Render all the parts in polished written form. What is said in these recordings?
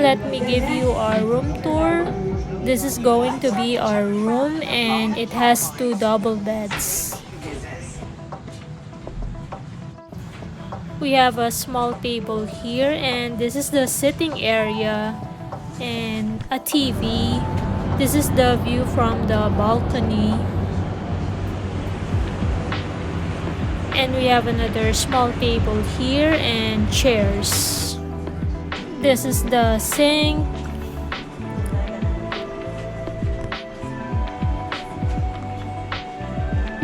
Let me give you our room tour. This is going to be our room and it has 2 double beds. We have a small table here and this is the sitting area and a TV. This is the view from the balcony. And we have another small table here and chairs. This is the sink.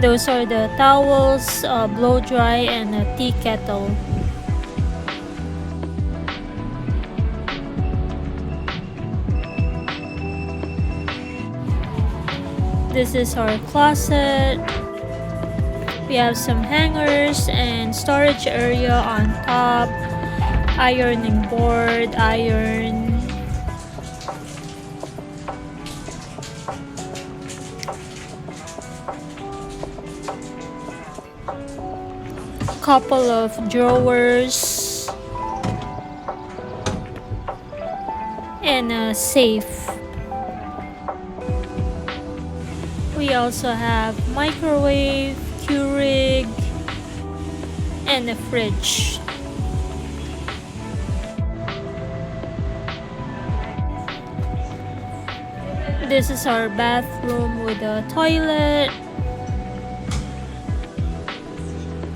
Those are the towels, blow dry, and a tea kettle. This is our closet. We have some hangers and storage area on top, ironing board, iron. Couple of drawers and a safe. We also have microwave, Keurig, and a fridge. This is our bathroom with a toilet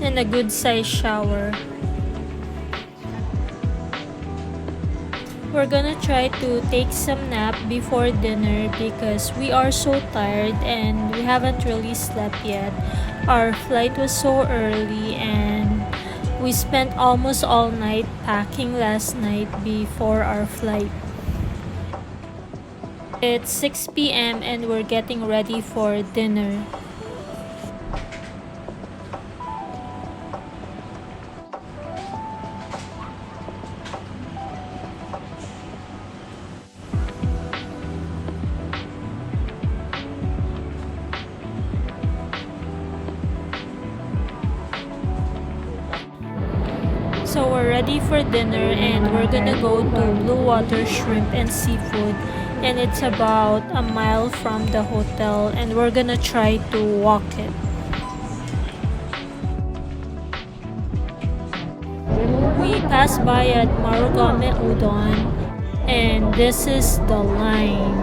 and a good sized shower. We're gonna try to take some nap before dinner because we are so tired and we haven't really slept yet. Our flight was so early and we spent almost all night packing last night before our flight. It's 6 p.m. and we're getting ready for dinner. So we're ready for dinner and we're gonna go to Blue Water Shrimp and Seafood, and it's about a mile from the hotel and we're gonna try to walk it. We passed by at Marugame Udon and this is the line.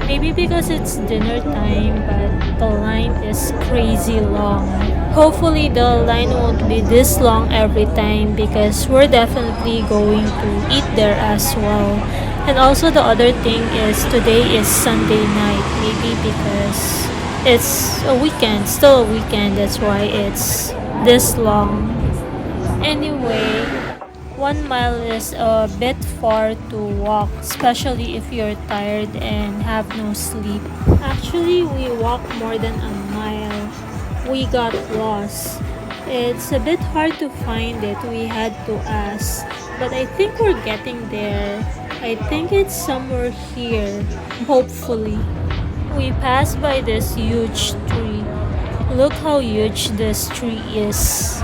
Maybe because it's dinner time, but the line is crazy long. Hopefully the line won't be this long every time because we're definitely going to eat there as well. And also the other thing is today is Sunday night, maybe because it's a weekend, still a weekend, that's why it's this long. Anyway, 1 mile is a bit far to walk, especially if you're tired and have no sleep. Actually, we walked more than a mile. We got lost. It's a bit hard to find it, we had to ask. But I think we're getting there. I think it's somewhere here, hopefully. We passed by this huge tree. Look how huge this tree is.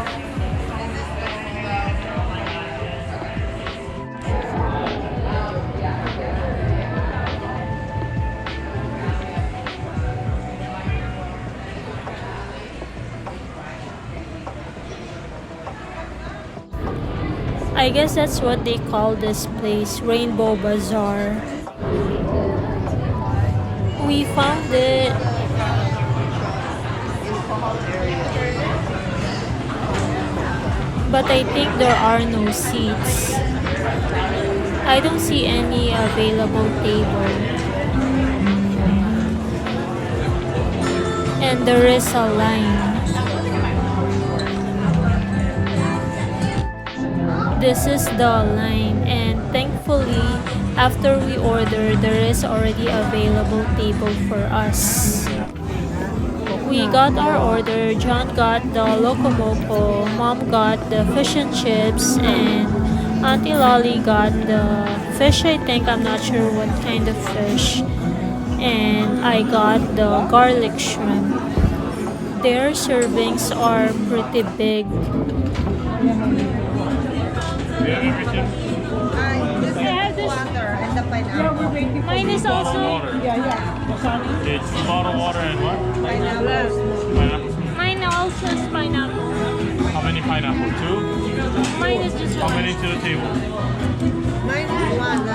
I guess that's what they call this place, Rainbow Bazaar. We found it. But I think there are no seats. I don't see any available table. And there is a line. This is the line, and thankfully after we order there is already available table for us. We got our order. John got the locomoco, Mom got the fish and chips, and Auntie Lolly got the fish, I think, I'm not sure what kind of fish, and I got the garlic shrimp. Their servings are pretty big. I have this water. the pineapple. Mine is Bottled also. water. Yeah. It's bottled water and what? Pineapple. Pineapple. Mine also is pineapple. How many pineapple? 2? Mine is just How one. many to the table? Mine is one.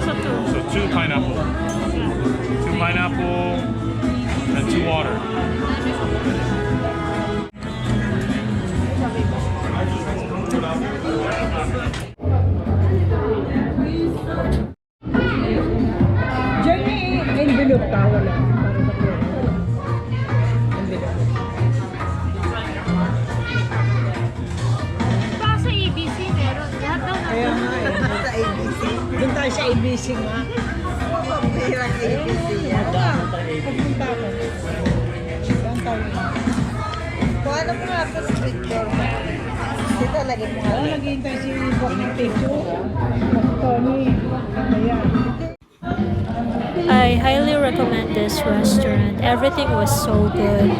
So two. So 2 pineapple. 2 pineapple and 2 water. Diyan may envelope ka, wala. Para sa envelope. Pa sa ABC meron. Lahat daw na. Kaya nga eh. Sa ABC. Doon tayo sa ABC nga. Pambihirang ABC yan. Pagpunta ko. Saan tayo? Kung ano mo nga ito, street door mo. Dito, lagay mo nga. Oo, naghihintay si Boss ng picture. Boss Tony. Ayan. I highly recommend this restaurant. Everything was so good.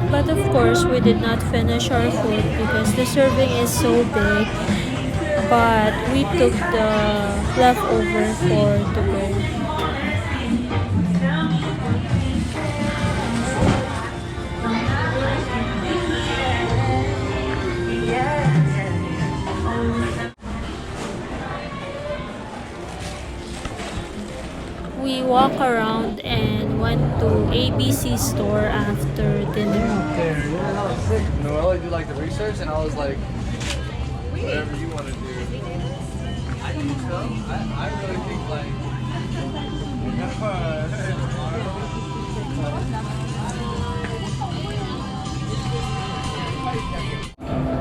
But of course, we did not finish our food because the serving is so big. But we took the leftover for to go. We walk around and went to ABC store after dinner. Noelle, you like the research, and I was like, whatever you want to do. I think so. I really think like.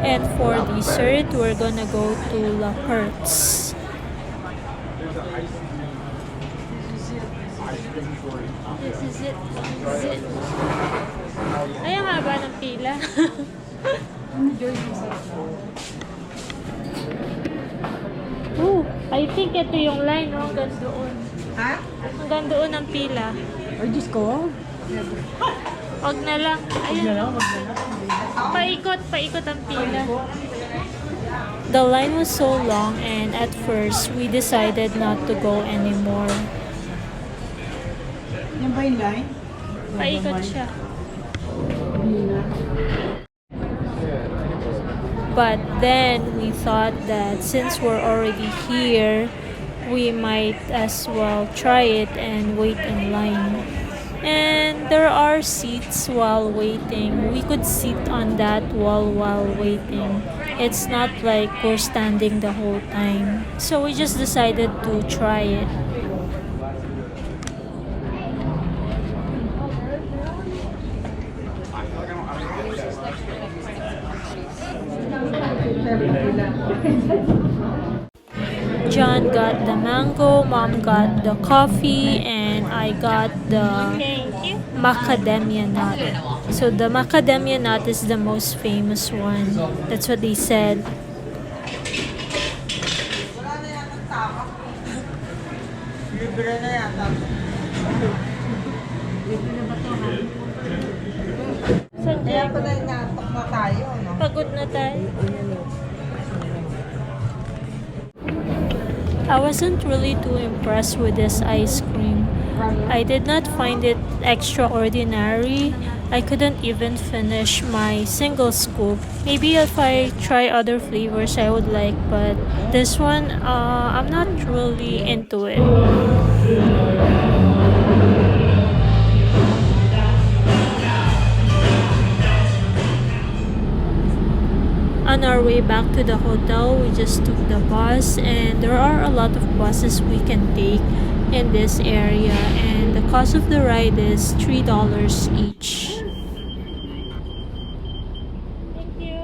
And for dessert, we're gonna go to Lapperts. This is it. Ay, ang haba ng pila. Ooh, I think ito yung line, no? Hanggang doon. Ha? Hanggang doon ang pila. Ay, Diyos ko. Wag na lang. Wag na lang, wag na lang. Paikot ang pila. The line was so long and at first, we decided not to go anymore. Yan ba yung line? Paikot siya. But then we thought that since we're already here, we might as well try it and wait in line. And there are seats while waiting. We could sit on that wall while waiting. It's not like we're standing the whole time. So we just decided to try it. John got the mango, Mom got the coffee, and I got the macadamia nut. So the macadamia nut is the most famous one. That's what they said. Wala na yata tao. Libre na yata. Kaya pala inaantok na tayo, no? Pagod na tayo. I wasn't really too impressed with this ice cream. I did not find it extraordinary. I couldn't even finish my single scoop. Maybe if I try other flavors I would like, but this one, I'm not really into it. On our way back to the hotel, we just took the bus, and there are a lot of buses we can take in this area, and the cost of the ride is $3 each. Thank you.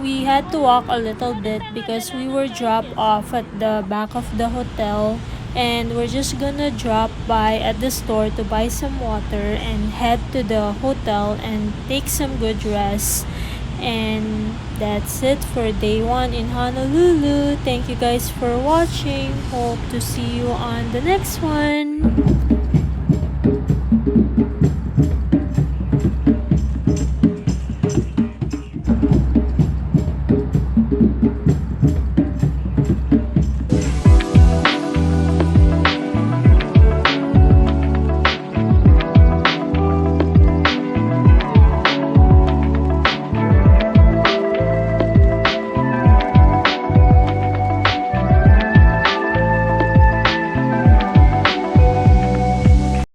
we had to walk a little bit because we were dropped off at the back of the hotel, and we're just gonna drop by at the store to buy some water and head to the hotel and take some good rest. And that's it for day 1 in Honolulu. Thank you guys for watching. Hope to see you on the next one.